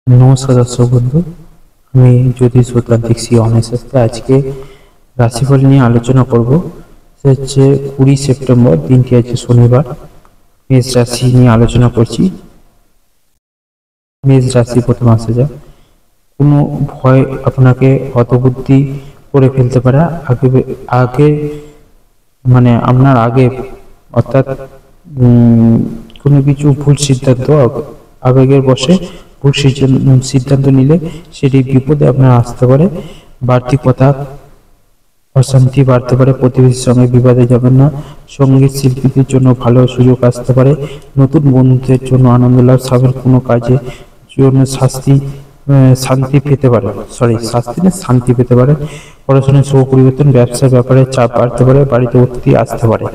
নমস্কার দর্শক বন্ধু, আমি জ্যোতিষতান্ত্রিক শ্রী অনেশ শাস্ত্রী। আজকে রাশিফল নিয়ে আলোচনা করব। সেটা হচ্ছে 20 সেপ্টেম্বর, দিনটি আছে শনিবার। মেষ রাশি নিয়ে আলোচনা করছি। মেষ রাশি প্রথমে আসা যাক। কোনো ভয় আপনাকে হতবুদ্ধি করে ফেলতে পারে আগে আগে মানে আপনার আগে, অর্থাৎ কোনো কিছু ভুল সিদ্ধান্ত, আবেগের বশে ভুল সিদ্ধান্ত নিলে সেটি বিপদে আপনার আসতে পারে। বাড়তি কথা, অশান্তি বাড়তে পারে। প্রতিবেশীর সঙ্গে বিবাদে যাবেন না। সঙ্গীত শিল্পীদের জন্য ভালো সুযোগ আসতে পারে। নতুন বন্ধুদের জন্য আনন্দ লাভ। স্বামীর কোনো কাজে জন্য শান্তি পেতে পারে, শান্তি পেতে পারে। পড়াশোনায় শুভ পরিবর্তন। ব্যবসার ব্যাপারে চাপ বাড়তে পারে। বাড়িতে অতিথি আসতে পারে।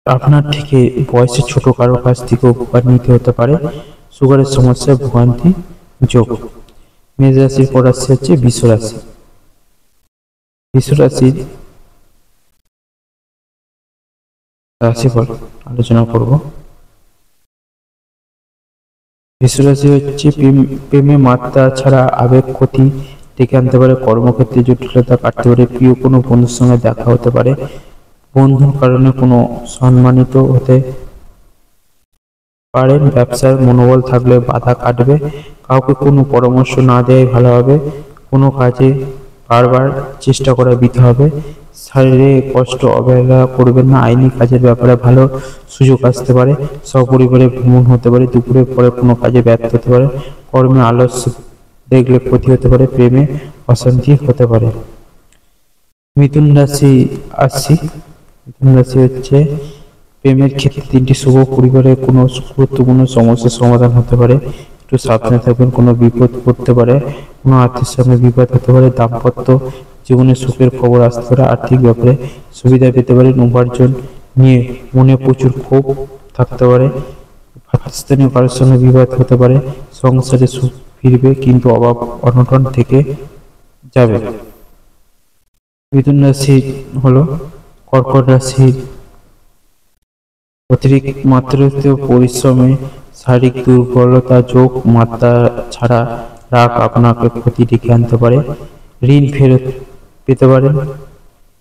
আপনার থেকে বয়সে ছোট কারো কাছ থেকে উপকার নিতে হতে পারে। সুগারের সমস্যায় ভোগান্তি যোগ। মেষ রাশির পর রাশি হচ্ছে বৃষ রাশি। বৃষ রাশির রাশিফল আলোচনা করব। বৃষ রাশি হচ্ছে প্রেমে মাত্রা ছাড়া আবেগ ক্ষতি ডেকে আনতে পারে। কর্মক্ষেত্রে জটিলতা কাটতে পারে। প্রিয় কোনো বন্ধুর সঙ্গে দেখা হতে পারে। বন্ধুর কারণে কোনো সম্মানিত হতে পারেন। ব্যবসার মনোবল থাকলে বাধা কাটবে। কাউকে কোনো পরামর্শ না দেওয়াই ভালো হবে। কোনো কাজে বারবার চেষ্টা করা দিতে হবে। শারীরিক কষ্ট অবহেলা করবেন না। আইনি কাজের ব্যাপারে ভালো সুযোগ আসতে পারে। সপরিবারে ভ্রমণ হতে পারে। দুপুরের পরে কোনো কাজে ব্যর্থ হতে পারে। কর্মে আলস্য দেখলে ক্ষতি হতে পারে। প্রেমে অশান্তি হতে পারে। মিথুন রাশি আসছি। মিথুন রাশি হচ্ছে প্রেমের ক্ষেত্রে দিনটি শুভ। পরিবারের কোনো গুরুত্বপূর্ণ সমস্যার সমাধান হতে পারে। একটু সাবধানে থাকবেন। কোনো বিপদ করতে পারে। কোনো আর্থিক সঙ্গে বিপদ হতে পারে। দাম্পত্য জীবনে সুখের খবর আসতে পারে। আর্থিক ব্যাপারে সুবিধা পেতে পারে। উপার্জন নিয়ে মনে প্রচুর ক্ষোভ থাকতে পারে। স্থানীয় কারোর সঙ্গে বিবাদ হতে পারে। সংসারে সুখ ফিরবে, কিন্তু অভাব অনটন থেকে যাবে। মিথুন রাশি হলো কর্কট রাশির। অতিরিক্ত মাত্রাতিরিক্ত পরিশ্রমে শারীরিক দুর্বলতা যোগ। মাত্রা ছাড়া রাগ আপনাকে ক্ষতি ডেকে আনতে পারে। ঋণ ফেরত পেতে পারেন,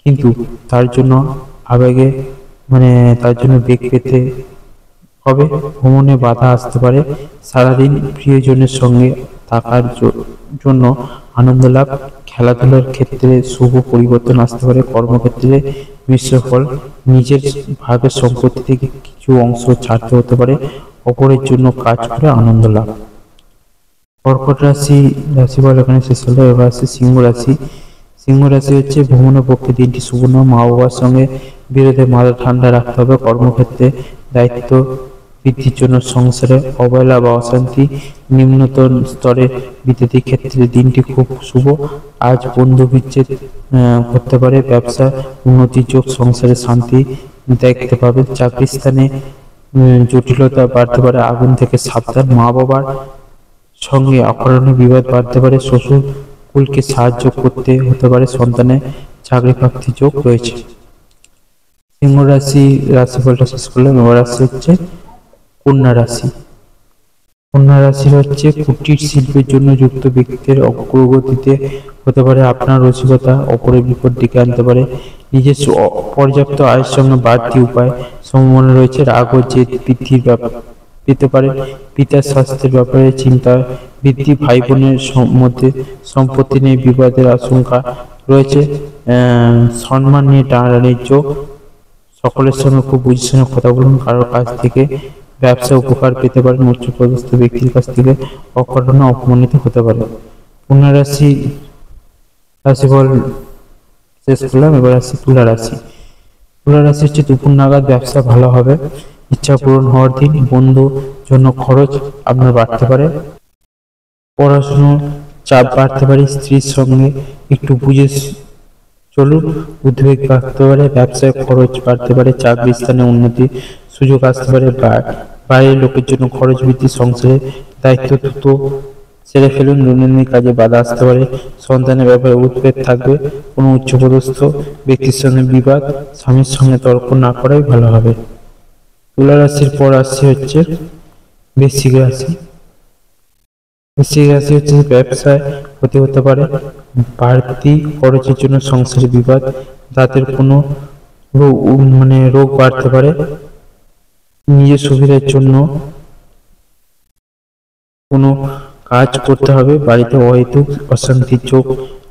কিন্তু তার জন্য আবেগে তার জন্য বেগ পেতে হবে। ভ্রমণে বাধা আসতে পারে। সারাদিন প্রিয়জনের সঙ্গে থাকার জন্য আনন্দ লাভ। খেলাধুলার ক্ষেত্রে শুভ পরিবর্তন আসতে পারে। কর্মক্ষেত্রে মিশ্র ফল। নিজের ভাগের সম্পত্তি থেকে কিছু অংশ ছাড়তে হতে পারে। অপরের জন্য কাজ করে আনন্দ লাভ। কর্কট রাশিফল এখানে শেষ হলো। এবার আসছে সিংহ রাশি। সিংহ রাশি হচ্ছে ভ্রমণের পক্ষে দিনটি শুভ নয়। মা বাবার সঙ্গে বিরোধে মাথা ঠান্ডা রাখতে হবে। কর্মক্ষেত্রে দায়িত্ব বৃদ্ধির জন্য সংসারে অবহেলা বা অশান্তি নিম্নতর স্তরে বিদ্যুতি ক্ষেত্রে দিনটি খুব শুভ। আজ বন্ধু বিচ্ছেদ করতে পারে। ব্যবসা উন্নতির যোগ। সংসারে শান্তি দেখতে পাবে। চাকরি স্থানে জটিলতা বাড়তে পারে। আগুন থেকে সাবধান। মা বাবার সঙ্গে অকারণে বিবাদ বাড়তে পারে। শ্বশুর কুলকে সাহায্য করতে হতে পারে। সন্তানের চাকরি প্রাপ্তির যোগ রয়েছে। সিংহ রাশি রাশিফলটা শেষ করলাম। এবার রাশি হচ্ছে কন্যা রাশি। কন্যা রাশি হচ্ছে কুটির শিল্পের জন্য যুক্ত ব্যক্তিদের অগ্রগতিতে হতে পারে। আপনার রসিকতা অপরের বিপদ ডেকে আনতে পারে। নিজস্ব পর্যাপ্ত আয়ের সঙ্গে বাড়তি উপায় সম্ভাবনা রয়েছে। রাগ ও জেদ বৃদ্ধির পেতে পারে। পিতার স্বাস্থ্যের ব্যাপারে চিন্তা বৃদ্ধি। ভাই বোনের মধ্যে সম্পত্তি নিয়ে বিবাদের আশঙ্কা রয়েছে। সম্মান নিয়ে টানাটানির যোগ। সকলের সঙ্গে খুব বুঝে শুনে কথা বলুন। কারোর কাছ থেকে ব্যবসা উপকার পেতে পারেন। উচ্চপদস্থ ব্যক্তির কাছ থেকে অকারণে অপমানিত হতে পারে। কন্যা রাশিফল শেষ করলাম। এবার আসছি তুলা রাশি। তুলা রাশি হচ্ছে দুপুর নাগাদ ব্যবসা ভালো হবে। ইচ্ছা পূরণ হওয়ার দিন। বন্ধু জন্য খরচ আপনার বাড়তে পারে। পড়াশোনার চাপ বাড়তে পারে। স্ত্রীর সঙ্গে একটু বুঝে চলুন। উদ্বেগ বাড়তে পারে। ব্যবসায় খরচ বাড়তে পারে। চাকরি স্থানে উন্নতি সুযোগ আসতে পারে। বাইরের লোকের জন্য খরচ বৃদ্ধি। সংসারে দায়িত্ব দ্রুত সেরে ফেলুন। দৈনন্দিন কাজে বাধা আসতে পারে। সন্তানের ব্যাপারে উদ্বেগ থাকবে। কোনো উচ্চপদস্থ ব্যক্তির সঙ্গে বিবাদ। স্বামীর সঙ্গে তর্ক না করাই ভালো হবে। তুলা রাশির পর আসছে হচ্ছে বৃশ্চিক রাশি। বৃশ্চিক রাশি হচ্ছে ব্যবসায় ক্ষতি হতে পারে, বাড়তি খরচের জন্য সংসারে বিবাদ, দাঁতের কোনো রোগ বাড়তে পারে, নিজের সুবিধার জন্য কোনো কাজ করতে হবে, বাড়িতে অহেতুক অশান্তির যোগ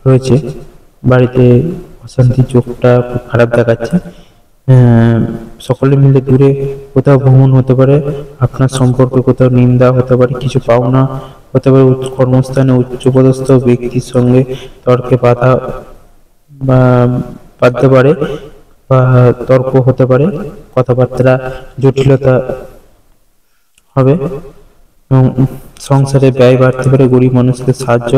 রয়েছে, বাড়িতে অশান্তির যোগটা খুব খারাপ দেখাচ্ছে। সকলে মিলে দূরে কোথাও ভ্রমণ হতে পারে, আপনার সম্পর্কে কোথাও নিন্দা হতে পারে, কিছু পাওনা হতে পারে, কর্মস্থানে উচ্চপদস্থ ব্যক্তির সঙ্গে তর্কে বা বাঁধতে পারে বা তর্ক হতে পারে, কথাবার্তা জটিলতা হবে এবং সংসারে ব্যয় বাড়তে পারে, গরিব মানুষকে সাহায্য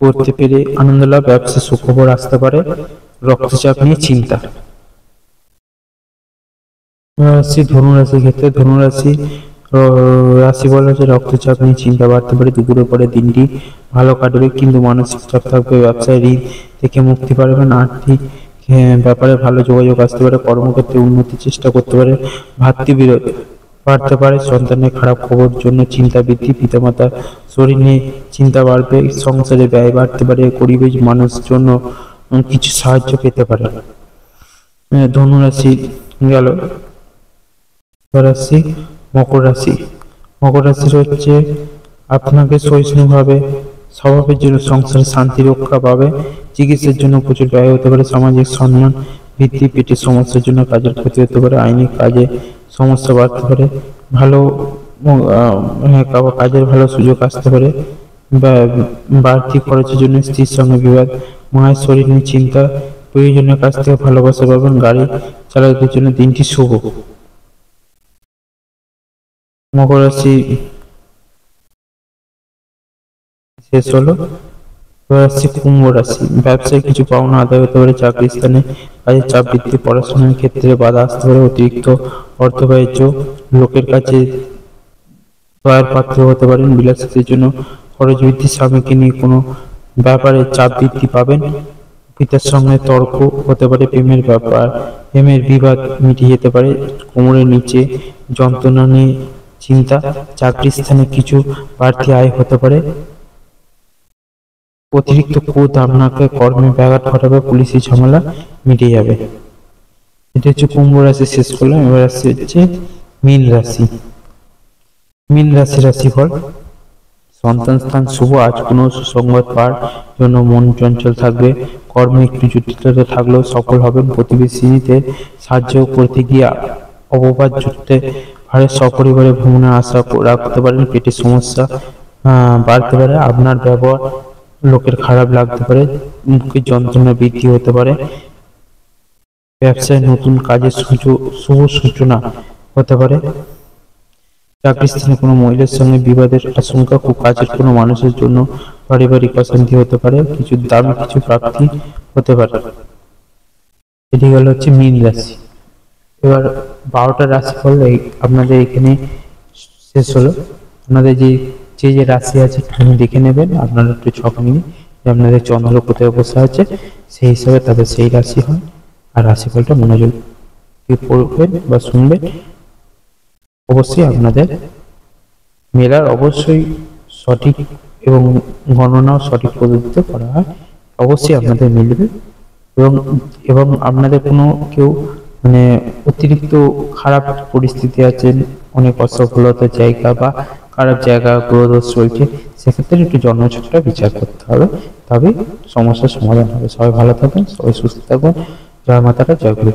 করতে পেরে আনন্দ লাভ, ব্যবসা সুখবর আসতে পারে, রক্তচাপ নিয়ে চিন্তা। রাশি ধনুরাশির ক্ষেত্রে রাশি বলা হচ্ছে রক্তচাপ নিয়ে চিন্তা বাড়তে পারে, দুপুরের পরে দিনটি ভালো কাটবে কিন্তু মানসিক চাপ থাকবে, ব্যবসায় ঋণ থেকে মুক্তি পাবেন, আর্থিক ব্যাপারে ভালো যোগাযোগ আসতে পারে, কর্মক্ষেত্রে উন্নতির চেষ্টা করতে পারে, ভাতৃবিরোধ বাড়তে পারে, সন্তানের খারাপ খবর জন্য চিন্তা বৃদ্ধি, পিতামাতা শরীর নিয়ে চিন্তা বাড়বে, সংসারে ব্যয় বাড়তে পারে, গরিবের মানুষের জন্য কিছু সাহায্য পেতে পারে। ধনুরাশি গেল। রাশি মকর রাশি। মকর রাশির হচ্ছে আপনাকে সহিষ্ণুভাবে স্বভাবের জন্য সংসারে শান্তি রক্ষা পাবে, চিকিৎসার জন্য প্রচুর ব্যয় হতে পারে, সামাজিক সম্মান বৃদ্ধি, পেটের সমস্যার জন্য কাজের ক্ষতি হতে পারে, আইনি কাজে সমস্যা বাড়তে পারে, ভালো কাজের ভালো সুযোগ আসতে পারে, বাড়তি খরচের জন্য স্ত্রীর সঙ্গে বিবাদ, মায়ের শরীর নিয়ে চিন্তা, প্রয়োজনের কাছ থেকে ভালোবাসা পাবেন, গাড়ি চালকদের জন্য দিনটি শুভ। মকর রাশি শেষ হলো। রাশি কুম্ভ রাশি। ব্যবসায় কিছু পাওনা আদায় হতে পারে, চাকরি স্থানে কাজের চাপ বৃদ্ধি, পড়াশোনার ক্ষেত্রে বাধা আসতে পারে, অতিরিক্ত অর্থ ব্যয়ের যোগ, লোকের কাছে দয়ার পাত্র হতে পারেন, বিলাসিতার জন্য খরচ বৃদ্ধি, স্বামীকে নিয়ে কোনো ব্যাপারে চাপ বৃদ্ধি পাবেন, পিতার সঙ্গে তর্ক হতে পারে, প্রেমের বিবাদ মিটে যেতে পারে, কোমরের নিচে যন্ত্রণা নিয়ে চিন্তা, চাকরি স্থানে কিছু বাড়তি আয় হতে পারে, অতিরিক্ত ক্রোধ আপনাকে কর্মে ব্যাঘাত ঘটাবে, পুলিশি ঝামেলা মিটে যাবে। এটা হচ্ছে কুম্ভ রাশি শেষ করলাম। এবার রাশি হচ্ছে মীন রাশি। মীন রাশি রাশিফল। সন্তান স্থান শুভ, আজ কোনো সুসংবাদ পাওয়ার জন্য মন চঞ্চল থাকবে, কর্মে একটু জটিলতা থাকলেও সফল হবেন, প্রতিবেশীদের সাহায্য করতে গিয়ে অপবাদ জুটতে পারে, সপরিবারে ভ্রমণের আশা রাখতে পারেন, পেটের সমস্যা বাড়তে পারে, আপনার ব্যবহার লোকের খারাপ লাগতে পারে, মুখের যন্ত্রণা বৃদ্ধি হতে পারে, ব্যবসায় নতুন কাজের শুভ সূচনা হতে পারে, চাকরি স্থানে কোনো মহিলার সঙ্গে বিবাদের আশঙ্কা, খুব কাজের কোনো মানুষের জন্য পারিবারিক অশান্তি হতে পারে, কিছু দামি কিছু প্রাপ্তি হতে পারে। এটি গেল হচ্ছে মীন রাশি। এবার 12টা রাশিফল আপনাদের এখানে শেষ হলো। আপনাদের যে রাশি আছে একটুখানি দেখে নেবেন, আপনারা একটু ছক নিয়ে যে আপনাদের চন্দ্র কোথায় বসে আছে সেই হিসাবে তাদের সেই রাশি হয়, আর রাশিফলটা মনোযোগ দিয়ে পড়বেন বা শুনবেন। অবশ্যই আপনাদের মেলার অবশ্যই সঠিক এবং গণনাও সঠিক পদ্ধতিতে করা হয়, অবশ্যই আপনাদের মিলবে। এবং আপনাদের কোনো কেউ মানে অতিরিক্ত খারাপ পরিস্থিতি আছেন, অনেক অসফলতার জায়গা বা খারাপ জায়গা গ্রহদোষ চলছে, সেক্ষেত্রে একটু জন্মছকটা বিচার করতে হবে, তবেই সমস্যার সমাধান হবে। সবাই ভালো থাকবেন, সবাই সুস্থ থাকবেন। জয় মাতারা, জয় গুরু।